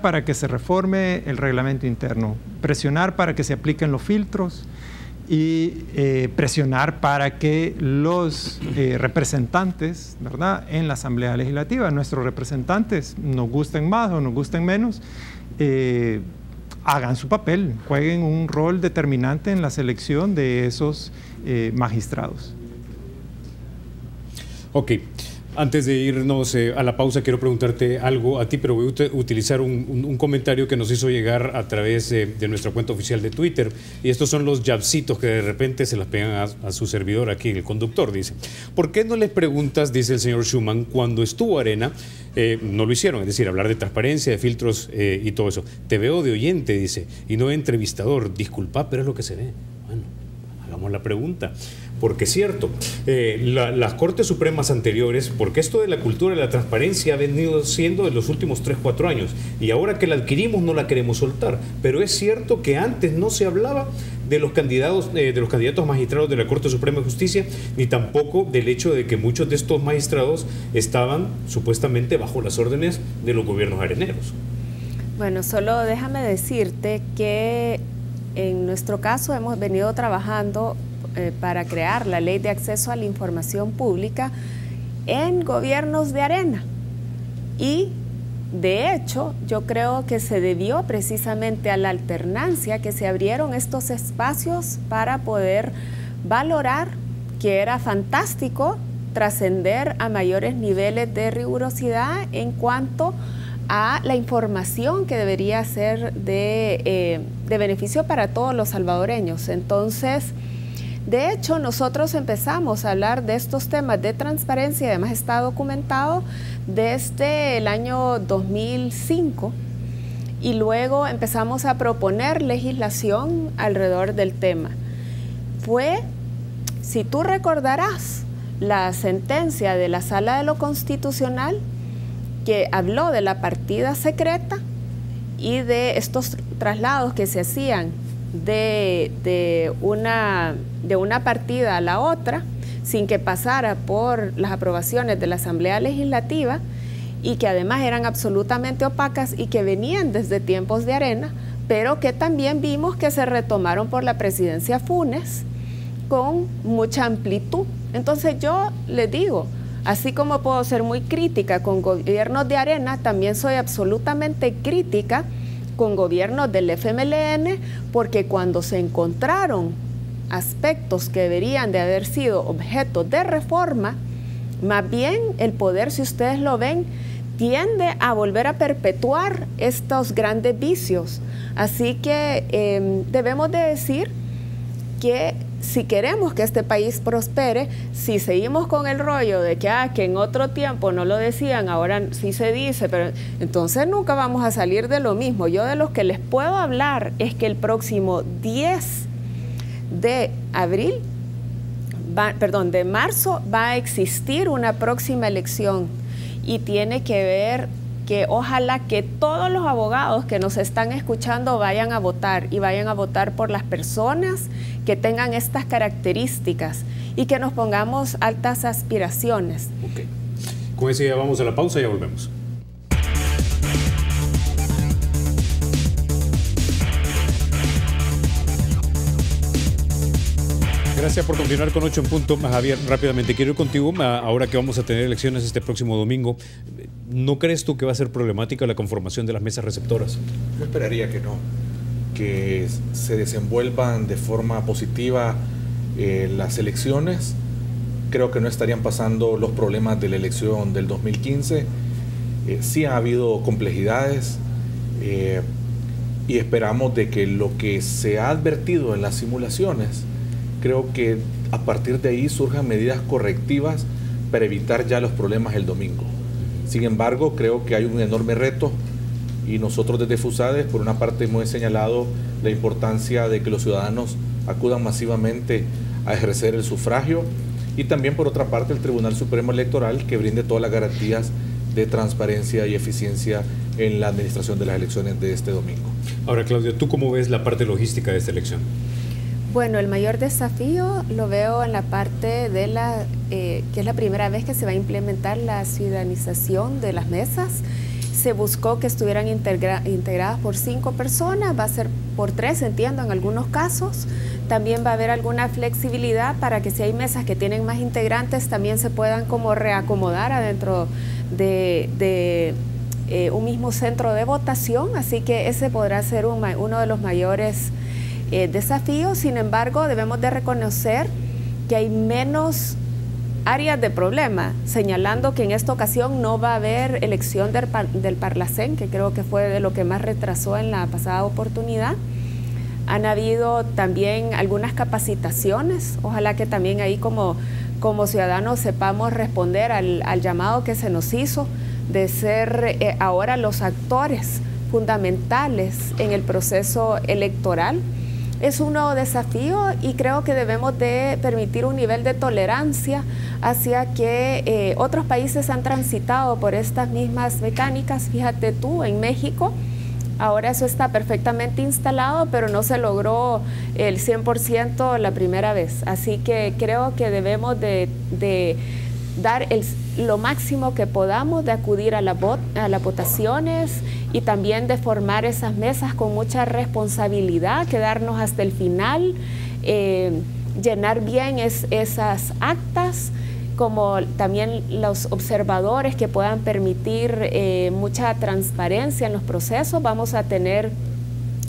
S2: para que se reforme el reglamento interno, presionar para que se apliquen los filtros y presionar para que los representantes, ¿verdad?, en la Asamblea Legislativa, nuestros representantes, nos gusten más o nos gusten menos, hagan su papel, jueguen un rol determinante en la selección de esos magistrados.
S1: Ok. Antes de irnos a la pausa, quiero preguntarte algo a ti, pero voy a utilizar un comentario que nos hizo llegar a través de nuestra cuenta oficial de Twitter. Y estos son los jabcitos que de repente se las pegan a su servidor aquí, el conductor, dice. ¿Por qué no le preguntas, dice el señor Schuman, cuando estuvo Arena, no lo hicieron, es decir, hablar de transparencia, de filtros y todo eso? Te veo de oyente, dice, y no de entrevistador. Disculpa, pero es lo que se ve. Bueno, hagamos la pregunta. Porque es cierto, las Cortes Supremas anteriores, porque esto de la cultura de la transparencia ha venido siendo de los últimos 3-4 años, y ahora que la adquirimos no la queremos soltar, pero es cierto que antes no se hablaba de los candidatos magistrados de la Corte Suprema de Justicia, ni tampoco del hecho de que muchos de estos magistrados estaban supuestamente bajo las órdenes de los gobiernos areneros.
S5: Bueno, solo déjame decirte que en nuestro caso hemos venido trabajando para crear la Ley de Acceso a la Información Pública en gobiernos de Arena. Y, de hecho, yo creo que se debió precisamente a la alternancia que se abrieron estos espacios para poder valorar que era fantástico trascender a mayores niveles de rigurosidad en cuanto a la información que debería ser de beneficio para todos los salvadoreños. Entonces, de hecho, nosotros empezamos a hablar de estos temas de transparencia, y además está documentado desde el año 2005, y luego empezamos a proponer legislación alrededor del tema. Fue, si tú recordarás, la sentencia de la Sala de lo Constitucional que habló de la partida secreta y de estos traslados que se hacían de una partida a la otra sin que pasara por las aprobaciones de la Asamblea Legislativa, y que además eran absolutamente opacas y que venían desde tiempos de Arena, pero que también vimos que se retomaron por la presidencia Funes con mucha amplitud. Entonces yo les digo, así como puedo ser muy crítica con gobiernos de Arena, también soy absolutamente crítica con gobiernos del FMLN, porque cuando se encontraron aspectos que deberían de haber sido objeto de reforma, más bien el poder, si ustedes lo ven, tiende a volver a perpetuar estos grandes vicios. Así que debemos de decir que si queremos que este país prospere, si seguimos con el rollo de que en otro tiempo no lo decían, ahora sí se dice, pero entonces nunca vamos a salir de lo mismo. Yo de los que les puedo hablar es que el próximo 10 de marzo va a existir una próxima elección y tiene que ver que ojalá que todos los abogados que nos están escuchando vayan a votar y vayan a votar por las personas que tengan estas características y que nos pongamos altas aspiraciones.
S1: Ok. Con eso ya vamos a la pausa y ya volvemos. Gracias por continuar con 8 en punto. Javier, rápidamente quiero ir contigo, ahora que vamos a tener elecciones este próximo domingo. ¿No crees tú que va a ser problemática la conformación de las mesas receptoras?
S4: Yo esperaría que no, que se desenvuelvan de forma positiva las elecciones. Creo que no estarían pasando los problemas de la elección del 2015. Sí ha habido complejidades y esperamos de que lo que se ha advertido en las simulaciones, creo que a partir de ahí surjan medidas correctivas para evitar ya los problemas el domingo. Sin embargo, creo que hay un enorme reto y nosotros desde FUSADES, por una parte, hemos señalado la importancia de que los ciudadanos acudan masivamente a ejercer el sufragio y también, por otra parte, el Tribunal Supremo Electoral que brinde todas las garantías de transparencia y eficiencia en la administración de las elecciones de este domingo.
S1: Ahora, Claudia, ¿tú cómo ves la parte logística de esta elección?
S5: Bueno, el mayor desafío lo veo en la parte de que es la primera vez que se va a implementar la ciudadanización de las mesas. Se buscó que estuvieran integradas por 5 personas, va a ser por 3, entiendo, en algunos casos. También va a haber alguna flexibilidad para que si hay mesas que tienen más integrantes, también se puedan como reacomodar adentro de un mismo centro de votación. Así que ese podrá ser uno de los mayores desafíos. Sin embargo, debemos de reconocer que hay menos áreas de problema, señalando que en esta ocasión no va a haber elección del Parlacén, que creo que fue de lo que más retrasó en la pasada oportunidad. Han habido también algunas capacitaciones, ojalá que también ahí como ciudadanos sepamos responder al llamado que se nos hizo de ser ahora los actores fundamentales en el proceso electoral. Es un nuevo desafío y creo que debemos de permitir un nivel de tolerancia hacia que otros países han transitado por estas mismas mecánicas. Fíjate tú, en México, ahora eso está perfectamente instalado, pero no se logró el 100% la primera vez. Así que creo que debemos de dar lo máximo que podamos, de acudir a las votaciones y también de formar esas mesas con mucha responsabilidad, quedarnos hasta el final, llenar bien esas actas, como también los observadores que puedan permitir mucha transparencia en los procesos. Vamos a tener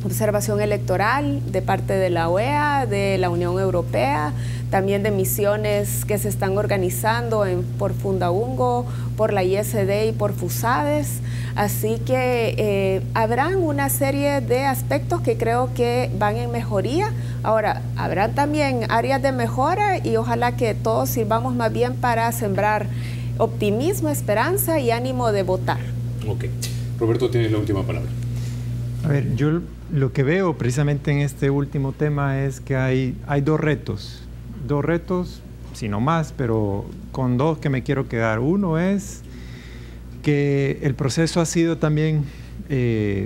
S5: observación electoral de parte de la OEA, de la Unión Europea, también de misiones que se están organizando por Fundaungo, por la ISD y por FUSADES. Así que habrán una serie de aspectos que creo que van en mejoría. Ahora, habrá también áreas de mejora y ojalá que todos sirvamos más bien para sembrar optimismo, esperanza y ánimo de votar.
S1: Ok. Roberto, tienes la última palabra.
S2: A ver, yo lo que veo precisamente en este último tema es que hay dos retos, si no más, pero con 2 que me quiero quedar. Uno es que el proceso ha sido también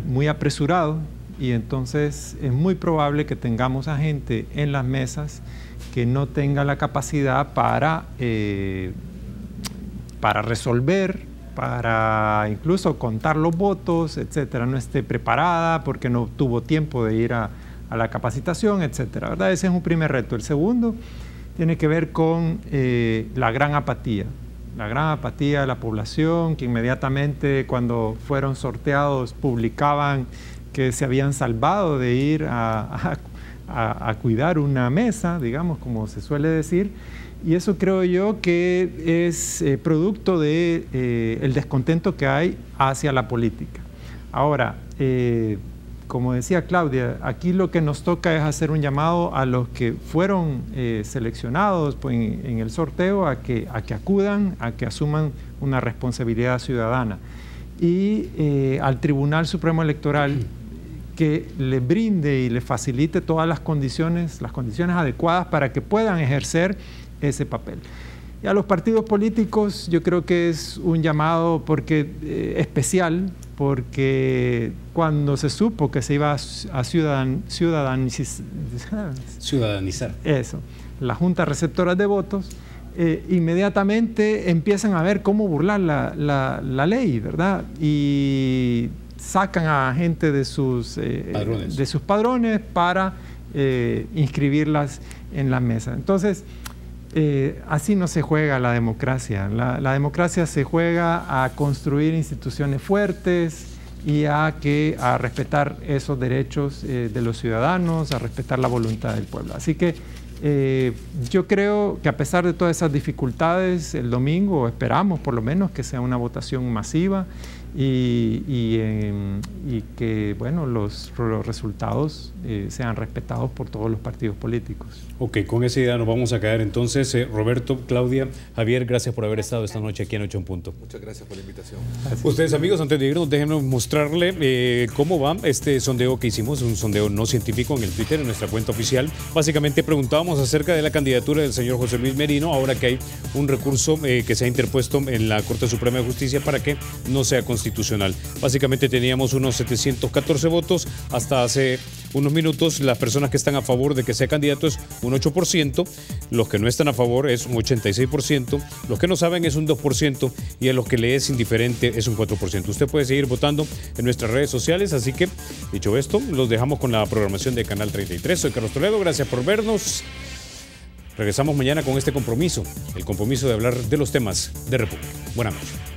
S2: muy apresurado y entonces es muy probable que tengamos a gente en las mesas que no tenga la capacidad para resolver, para incluso contar los votos, etcétera, no esté preparada porque no tuvo tiempo de ir a la capacitación, etcétera, ¿verdad? Ese es un primer reto. El segundo tiene que ver con la gran apatía de la población, que inmediatamente cuando fueron sorteados publicaban que se habían salvado de ir a cuidar una mesa, digamos, como se suele decir. Y eso creo yo que es producto de el descontento que hay hacia la política. Ahora, como decía Claudia, aquí lo que nos toca es hacer un llamado a los que fueron seleccionados pues, en el sorteo a que acudan, a que asuman una responsabilidad ciudadana. Y al Tribunal Supremo Electoral que le brinde y le facilite todas las condiciones adecuadas para que puedan ejercer ese papel. Y a los partidos políticos yo creo que es un llamado especial, porque cuando se supo que se iba a ciudadanizar eso, la Junta Receptora de Votos, inmediatamente empiezan a ver cómo burlar la ley, ¿verdad? Y sacan a gente de sus padrones para inscribirlas en la mesa. Entonces, así no se juega la democracia. La democracia se juega a construir instituciones fuertes y a respetar esos derechos de los ciudadanos, a respetar la voluntad del pueblo. Así que yo creo que a pesar de todas esas dificultades, el domingo esperamos por lo menos que sea una votación masiva y que bueno, los resultados sean respetados por todos los partidos políticos.
S1: Ok, con esa idea nos vamos a quedar entonces. Roberto, Claudia, Javier, gracias por haber estado esta noche aquí en 8 en Punto.
S4: Muchas gracias por la invitación.
S2: Gracias.
S1: Ustedes, amigos, antes de irnos, déjenme mostrarle cómo va este sondeo que hicimos, un sondeo no científico en el Twitter, en nuestra cuenta oficial. Básicamente preguntábamos acerca de la candidatura del señor José Luis Merino, ahora que hay un recurso que se ha interpuesto en la Corte Suprema de Justicia para que no sea constitucional. Básicamente teníamos unos 714 votos. Hasta hace unos minutos, las personas que están a favor de que sea candidato es un 8%, los que no están a favor es un 86%, los que no saben es un 2% y a los que le es indiferente es un 4%. Usted puede seguir votando en nuestras redes sociales, así que, dicho esto, los dejamos con la programación de Canal 33. Soy Carlos Toledo, gracias por vernos. Regresamos mañana con este compromiso, el compromiso de hablar de los temas de República. Buenas noches.